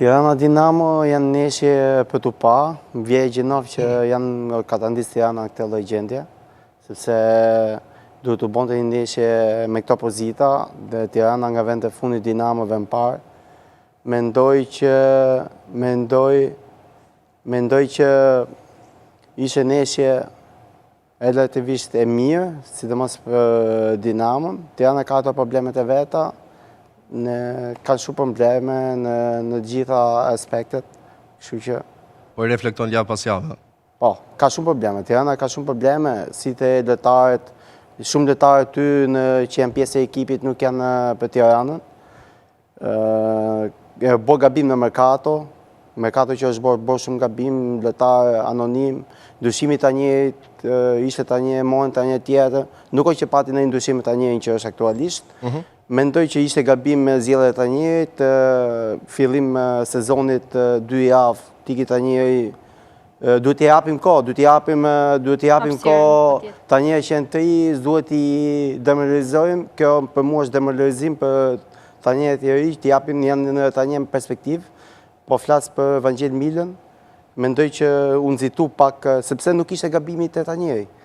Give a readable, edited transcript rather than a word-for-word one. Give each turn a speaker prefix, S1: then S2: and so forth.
S1: Tirana Dinamo janë neshje për të pa, vje Gjinov që janë katandis Tirana në këtë lloj gjendje, sepse duhet të bonte një neshje me këto pozita, dhe Tirana nga vend e fundit Dinamove në parë. Mendoj që ishe neshje relativisht e mirë, sidomos për Dinamon. Tirana ka ato problemet e veta, ka shumë probleme në gjitha aspektet, kështu që...
S2: Po i reflekton javë pas javë?
S1: Po, ka shumë probleme. Tirana ka shumë probleme, si të lojtarët, shumë lojtarët ty që janë pjesë e ekipit nuk janë për Tiranën. Bo gabim në Mercato që është bërë shumë gabim, lojtarë anonim, ndryshimi të njëjt, ishte të njëjt, morën të njëjt tjetër, nuk është që pati në ndryshimi të njëjt që është aktualisht. Mendoj që ishte gabim me zgjedhjet të njëjt, fillim sezonit 2 javë, tiki të njëjt, duhet t'i japim kohë, të njëjt që në 3, duhet t'i demoralizojmë, kjo për mua është demoralizim për të njëjt i riq, t'i japim janë të njëjt perspektivë, po flasë për Vangel Milën, mendoj që unë nxitu pak, sepse nuk ishte gabimi të njëjt.